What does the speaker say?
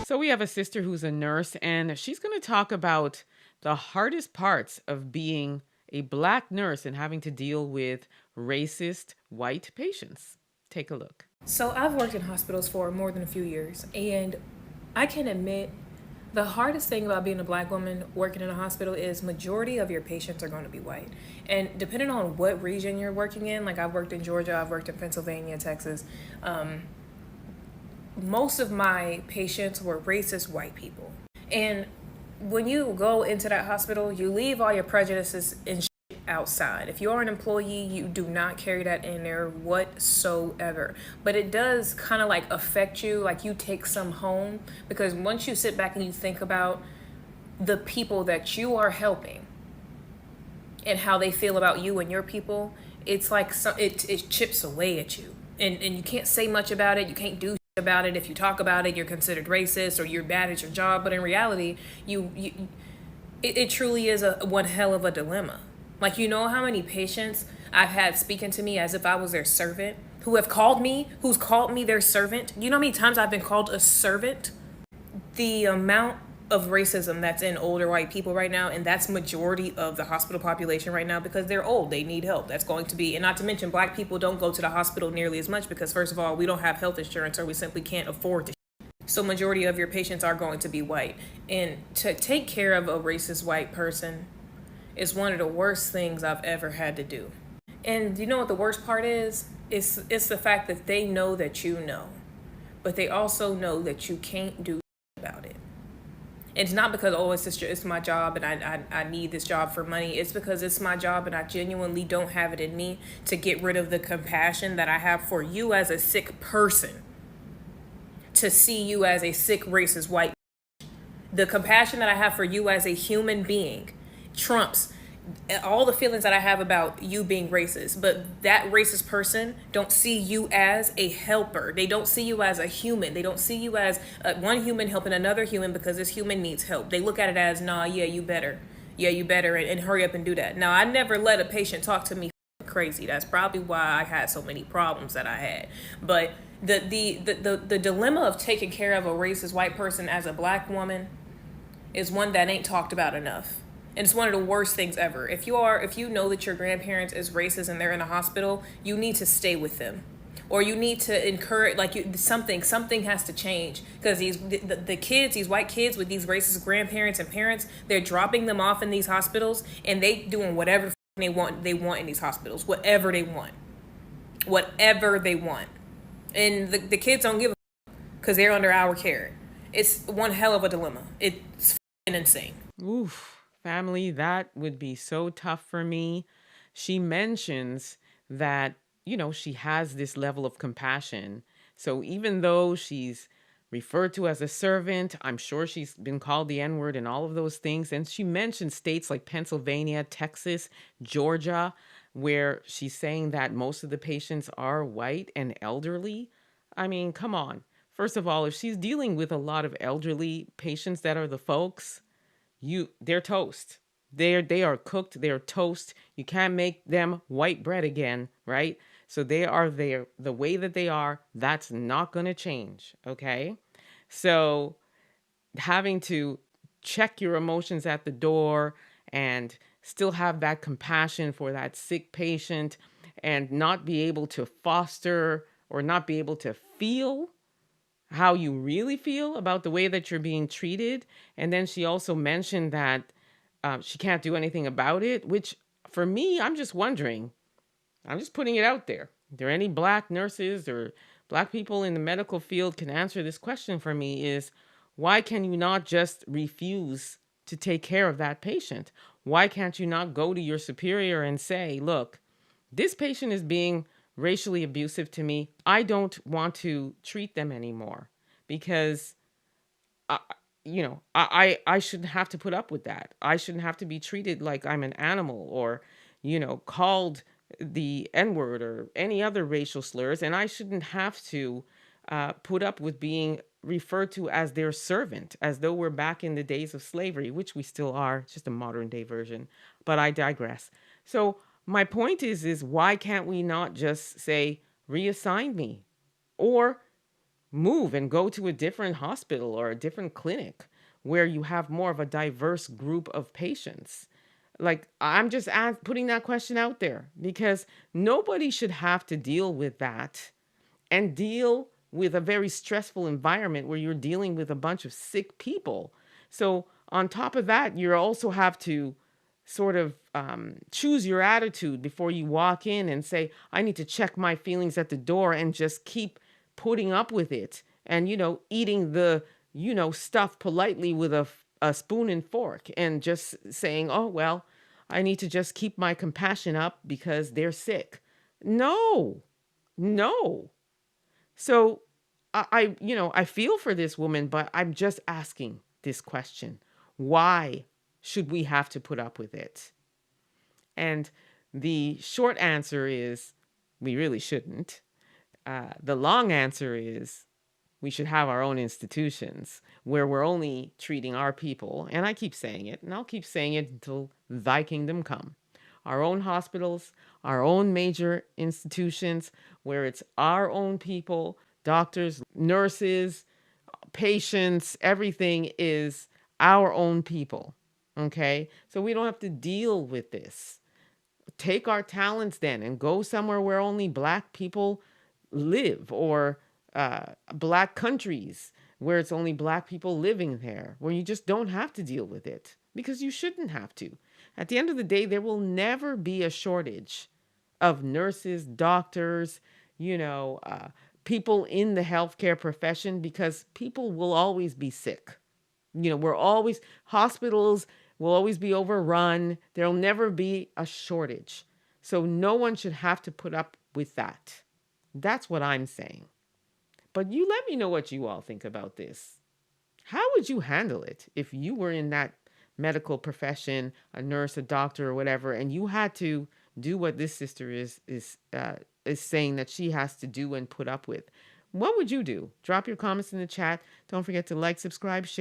So we have a sister who's a nurse, and she's going to talk about the hardest parts of being a black nurse and having to deal with racist white patients. Take a look. So I've worked in hospitals for more than a few years, and I can admit the hardest thing about being a black woman working in a hospital is majority of your patients are going to be white. And depending on what region you're working in, like I've worked in Georgia, I've worked in Pennsylvania, Texas, most of my patients were racist white people. And when you go into that hospital, you leave all your prejudices and shit outside. If you're an employee, you do not carry that in there whatsoever. But it does kind of like affect you, like you take some home, because once you sit back and you think about the people that you are helping and how they feel about you and your people, it's like it chips away at you. And you can't say much about it. You can't do about it. If you talk about it, you're considered racist or you're bad at your job. But in reality, it truly is a one hell of a dilemma. Like, you know how many patients I've had speaking to me as if I was their servant, who's called me their servant. You know how many times I've been called a servant? The amount of racism that's in older white people right now, and that's majority of the hospital population right now because they're old, they need help. That's going to be, and not to mention black people don't go to the hospital nearly as much because first of all, we don't have health insurance or we simply can't afford to. So majority of your patients are going to be white, and to take care of a racist white person is one of the worst things I've ever had to do. And you know what the worst part is? It's the fact that they know that you know, but they also know that you can't do about it. It's not because, oh, it's my job and I need this job for money. It's because it's my job and I genuinely don't have it in me to get rid of the compassion that I have for you as a sick person, to see you as a sick racist white. The compassion that I have for you as a human being trumps all the feelings that I have about you being racist. But that racist person don't see you as a helper. They don't see you as a human. They don't see you as one human helping another human because this human needs help. They look at it as, nah, yeah, you better. Yeah, you better, and hurry up and do that. Now, I never let a patient talk to me crazy. That's probably why I had so many problems that I had. But the dilemma of taking care of a racist white person as a black woman is one that ain't talked about enough. And it's one of the worst things ever. If you know that your grandparents is racist and they're in a hospital, you need to stay with them, or you need to encourage something has to change because the kids, these white kids with these racist grandparents and parents, they're dropping them off in these hospitals and they doing whatever they want in these hospitals, whatever they want, and the kids don't give a because they're under our care. It's one hell of a dilemma. It's insane. Oof. Family, that would be so tough for me. She mentions that, she has this level of compassion. So even though she's referred to as a servant, I'm sure she's been called the N word and all of those things. And she mentioned states like Pennsylvania, Texas, Georgia, where she's saying that most of the patients are white and elderly. I mean, come on. First of all, if she's dealing with a lot of elderly patients that are the folks, they're toast. They are cooked, they're toast. You can't make them white bread again, right? So they are there the way that they are. That's not going to change, okay? So having to check your emotions at the door and still have that compassion for that sick patient and not be able to foster or not be able to feel how you really feel about the way that you're being treated. And then she also mentioned that she can't do anything about it, which for me, I'm just wondering, I'm just putting it out there. Are there any black nurses or black people in the medical field can answer this question for me is why can you not just refuse to take care of that patient? Why can't you not go to your superior and say, look, this patient is being racially abusive to me. I don't want to treat them anymore because I, I shouldn't have to put up with that. I shouldn't have to be treated like I'm an animal or, called the N word or any other racial slurs. And I shouldn't have to put up with being referred to as their servant, as though we're back in the days of slavery, which we still are, just a modern day version. But I digress. So my point is why can't we not just say, reassign me? Or move and go to a different hospital or a different clinic where you have more of a diverse group of patients? Like, I'm just putting that question out there because nobody should have to deal with that and deal with a very stressful environment where you're dealing with a bunch of sick people. So, on top of that, you also have to sort of choose your attitude before you walk in and say, I need to check my feelings at the door and just keep putting up with it and, eating the, stuff politely with a spoon and fork and just saying, oh, well, I need to just keep my compassion up because they're sick. No, no. So I feel for this woman, but I'm just asking this question. Why should we have to put up with it? And the short answer is we really shouldn't. The long answer is we should have our own institutions where we're only treating our people. And I keep saying it, and I'll keep saying it until thy kingdom come. Our own hospitals, our own major institutions where it's our own people, doctors, nurses, patients, everything is our own people. Okay? So we don't have to deal with this. Take our talents then and go somewhere where only black people live, or black countries where it's only black people living there, where you just don't have to deal with it because you shouldn't have to. At the end of the day, there will never be a shortage of nurses, doctors, you know, uh, people in the healthcare profession because people will always be sick. We're always, hospitals will always be overrun. There'll never be a shortage. So no one should have to put up with that. That's what I'm saying. But you let me know what you all think about this. How would you handle it if you were in that medical profession, a nurse, a doctor, or whatever, and you had to do what this sister is saying that she has to do and put up with? What would you do? Drop your comments in the chat. Don't forget to like, subscribe, share.